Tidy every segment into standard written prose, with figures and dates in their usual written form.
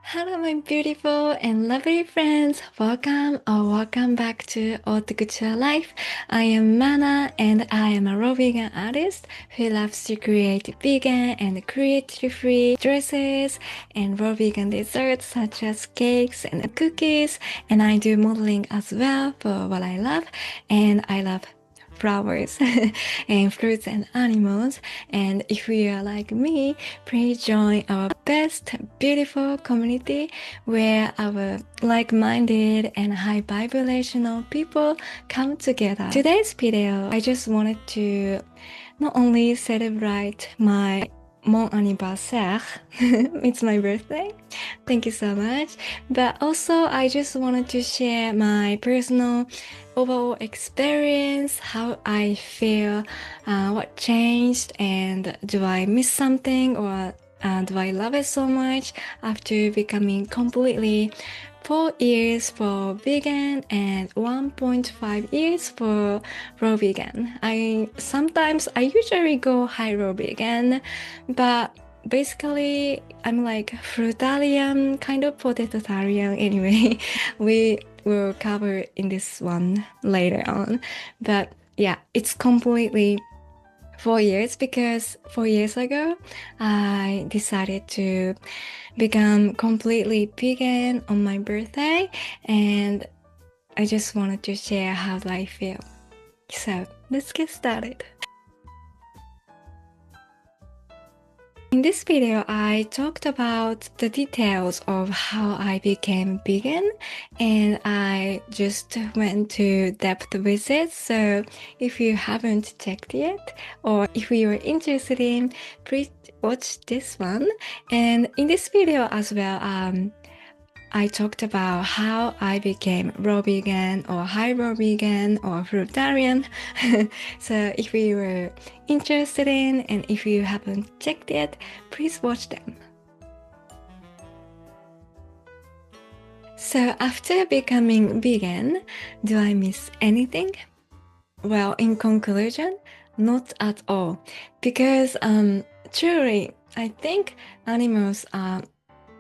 Hello, my beautiful and lovely friends. Welcome back to Haute Couture Life. I am Mana and I am a raw vegan artist who loves to create vegan and cruelty-free dresses and raw vegan desserts such as cakes and cookies. And I do modeling as well for what I love. And I love flowers and fruits and animals. And if you are like me, please join our best beautiful community where our like-minded and high-vibrational people come together. Today's video, I just wanted to not only celebrate my mon anniversaire, it's my birthday, thank you so much, but also I just wanted to share my personal overall experience, how I feel, what changed, and do I miss something, or do I love it so much after becoming completely 4 years for vegan and 1.5 years for raw vegan. I usually go high raw vegan, but basically I'm like fruitarian, kind of potatarian anyway. We will cover in this one later on. But yeah, it's completely 4 years because 4 years ago I decided to become completely vegan on my birthday, and I just wanted to share how I feel. So let's get started. In this video, I talked about the details of how I became vegan, and I just went to depth with it. So if you haven't checked yet, or if you are interested in, please watch this one. And in this video as well, I talked about how I became raw vegan or high raw vegan or fruitarian. So if you were interested in and if you haven't checked yet, please watch them. So after becoming vegan, do I miss anything? Well, in conclusion, not at all. Because truly, I think animals are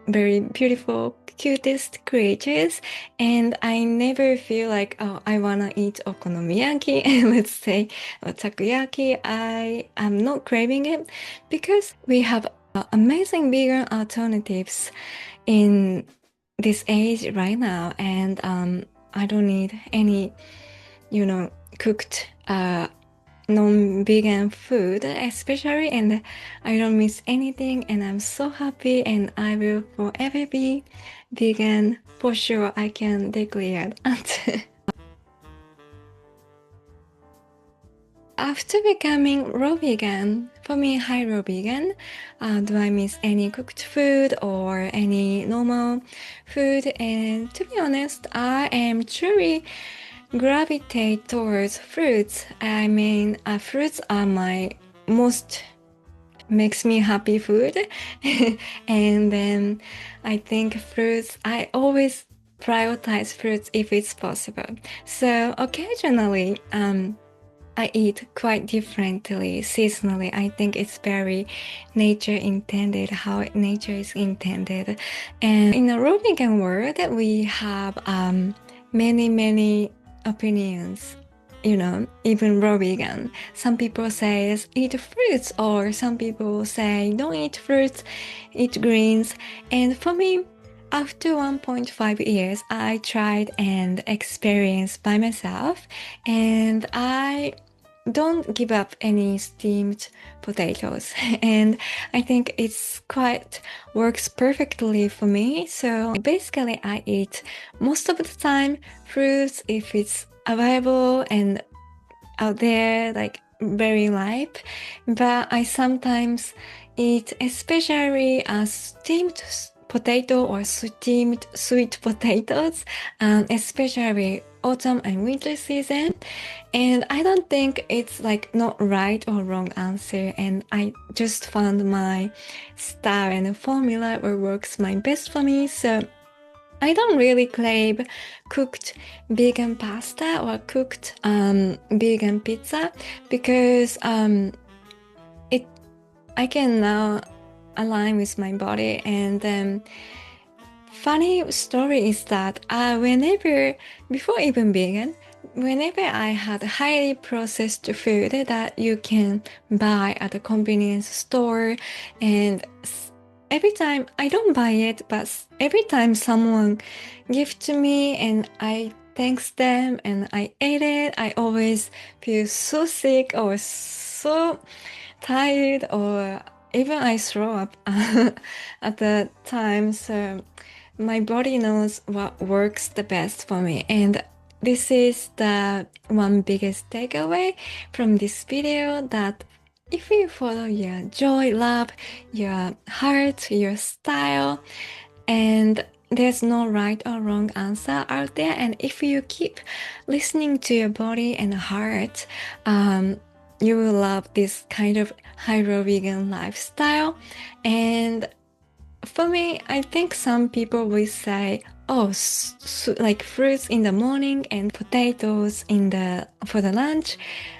very beautiful, cutest creatures, and I never feel like, oh, I wanna eat okonomiyaki, let's say, or takoyaki. I am not craving it because we have amazing vegan alternatives in this age right now, and I don't need any, cooked non-vegan food especially, and I don't miss anything, and I'm so happy, and I will forever be vegan for sure. I can declare that. After becoming raw vegan, for me high raw vegan, do I miss any cooked food or any normal food? And to be honest, I am truly gravitate towards fruits. I mean, fruits are my most makes me happy food. And then I think fruits, I always prioritize fruits if it's possible. So occasionally, I eat quite differently, seasonally. I think it's very nature intended, how nature is intended. And in the raw vegan world, we have many opinions, even raw vegan. Some people say eat fruits, or some people say don't eat fruits, eat greens. And for me, after 1.5 years, I tried and experienced by myself, and I don't give up any steamed potatoes. And I think it's quite works perfectly for me. So basically I eat most of the time fruits if it's available and out there, like very ripe, but I sometimes eat especially steamed potato or steamed sweet potatoes, especially autumn and winter season. And I don't think it's like not right or wrong answer, and I just found my style and formula what works my best for me. So I don't really crave cooked vegan pasta or cooked vegan pizza because I can now align with my body, and funny story is that before even vegan, whenever I had highly processed food that you can buy at a convenience store, and every time I don't buy it, but every time someone gives to me and I thanks them and I ate it, I always feel so sick or so tired, or even I throw up at the time. So my body knows what works the best for me. And this is the one biggest takeaway from this video, that if you follow your joy, love, your heart, your style, and there's no right or wrong answer out there. And if you keep listening to your body and heart, you will love this kind of high-low vegan lifestyle. And for me, I think some people will say, oh, like fruits in the morning and potatoes for the lunch.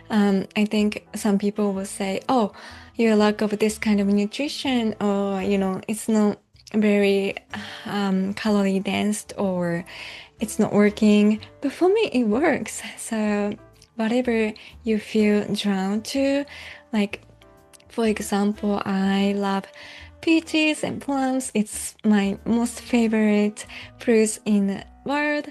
I think some people will say, oh, you lack of this kind of nutrition, or it's not very calorie dense, or it's not working. But for me, it works. So whatever you feel drawn to, like for example, I love peaches and plums. It's my most favorite fruits in the world.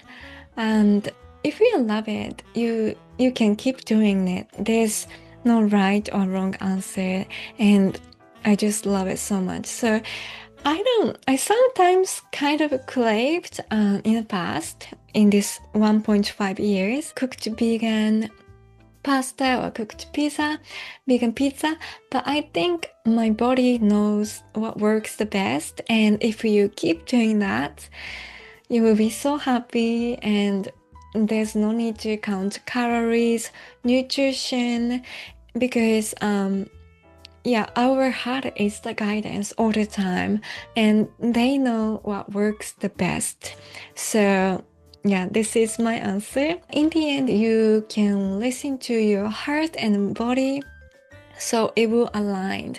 And if you love it, you can keep doing it. There's no right or wrong answer. And I just love it so much. So I sometimes kind of craved in the past, in this 1.5 years, cooked vegan pasta or cooked vegan pizza, but I think my body knows what works the best, and if you keep doing that, you will be so happy, and there's no need to count calories, nutrition, because our heart is the guidance all the time, and they know what works the best. So yeah, this is my answer. In the end, you can listen to your heart and body, so it will align,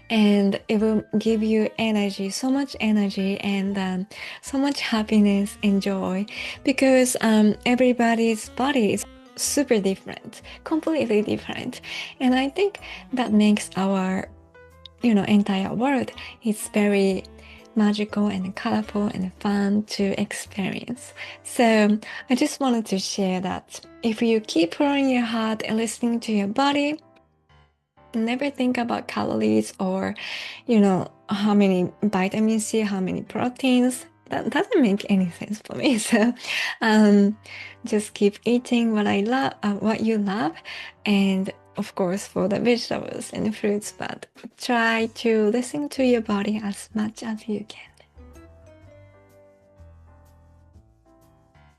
and it will give you energy, so much energy, and so much happiness and joy, because everybody's body is super different, completely different. And I think that makes our entire world is very magical and colorful and fun to experience. So I just wanted to share that if you keep following your heart and listening to your body, never think about calories or how many vitamin C, how many proteins. That doesn't make any sense for me. So just keep eating what you love, and of course for the vegetables and fruits, but try to listen to your body as much as you can.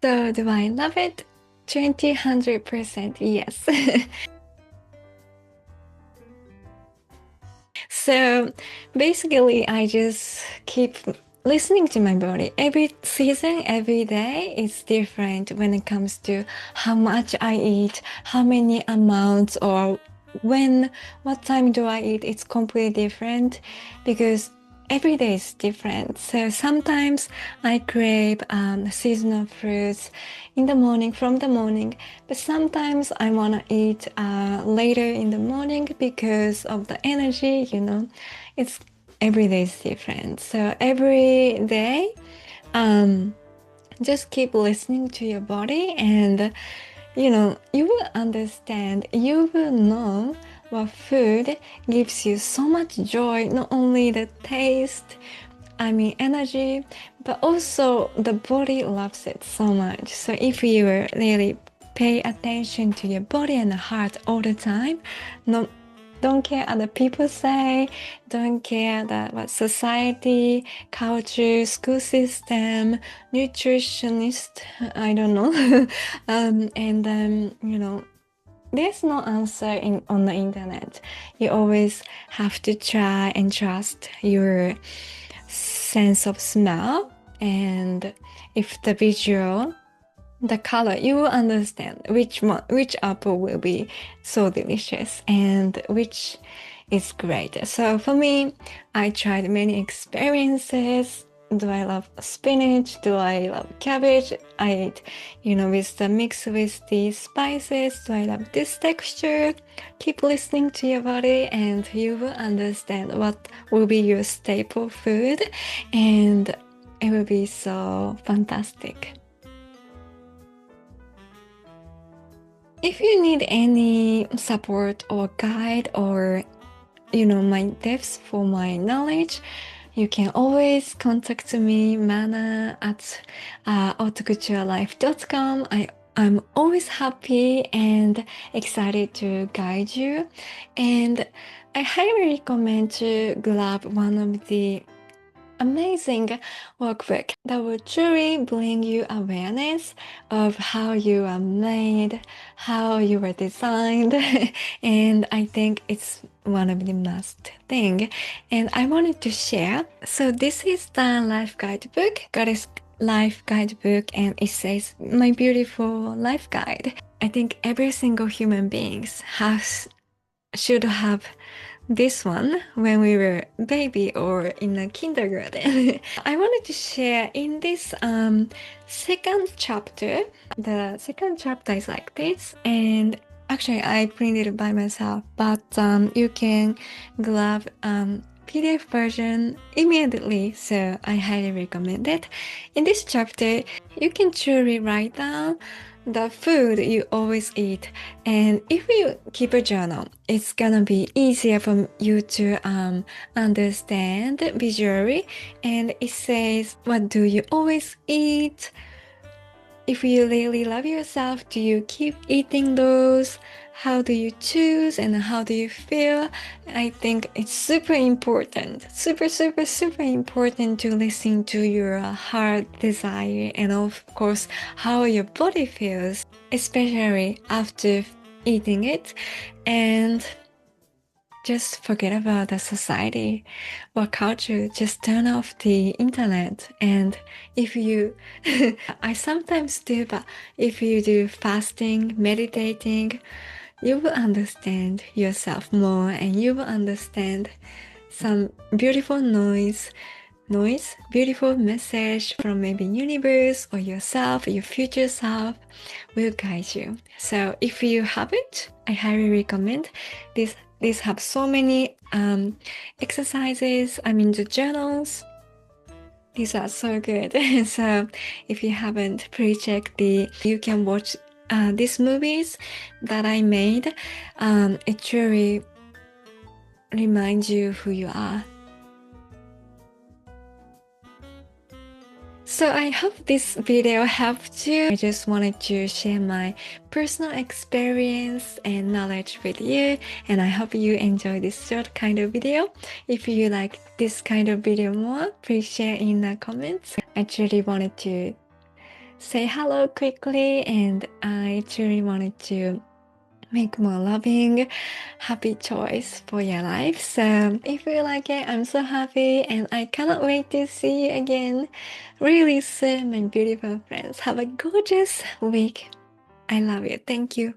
So do I love it? 100% yes. So basically, I just keep listening to my body. Every season, every day is different when it comes to how much I eat, how many amounts, or what time do I eat. It's completely different because every day is different. So sometimes I crave seasonal fruits from the morning, but sometimes I want to eat later in the morning because of the energy, it's every day is different. So every day, just keep listening to your body, and you will understand, you will know what food gives you so much joy, not only the taste, energy, but also the body loves it so much. So if you really pay attention to your body and heart all the time, don't care other people say, don't care what society, culture, school system, nutritionist, I don't know. There's no answer on the internet. You always have to try and trust your sense of smell, and if the visual, the color, you will understand which apple will be so delicious and which is great. So for me, I tried many experiences Do I love spinach? Do I love cabbage? I eat, with the mix with the spices. Do I love this texture? Keep listening to your body and you will understand what will be your staple food, and it will be so fantastic. If you need any support or guide or my depths for my knowledge, you can always contact me, Mana at hautecouturelife.com. I'm always happy and excited to guide you, and I highly recommend to grab one of the amazing workbook that will truly bring you awareness of how you are made, how you were designed, and I think it's one of the must thing. And I wanted to share. So this is the life guidebook, Goddess Life Guidebook, and it says my beautiful life guide. I think every single human beings should have this one when we were baby or in a kindergarten. I wanted to share in this second chapter. The second chapter is like this, and actually I printed it by myself, but you can grab PDF version immediately, so I highly recommend it. In this chapter, you can truly write down the food you always eat, and if you keep a journal, it's gonna be easier for you to understand visually. And it says, what do you always eat? If you really love yourself, do you keep eating those? How do you choose and how do you feel? I think it's super important, super important to listen to your heart desire and of course how your body feels, especially after eating it. And just forget about the society or culture. Just turn off the internet. And if you, I sometimes do, but if you do fasting, meditating, you will understand yourself more and you will understand some beautiful beautiful message from maybe universe or yourself, your future self will guide you. So if you haven't, I highly recommend this. These have so many exercises, the journals. These are so good. So if you haven't, please check you can watch these movies that I made. It truly reminds you who you are. So I hope this video helped you. I just wanted to share my personal experience and knowledge with you, and I hope you enjoy this short kind of video. If you like this kind of video more, please share in the comments. I truly wanted to say hello quickly, and I truly wanted to make more loving, happy choice for your life. So if you like it, I'm so happy and I cannot wait to see you again really soon, my beautiful friends. Have a gorgeous week. I love you. Thank you.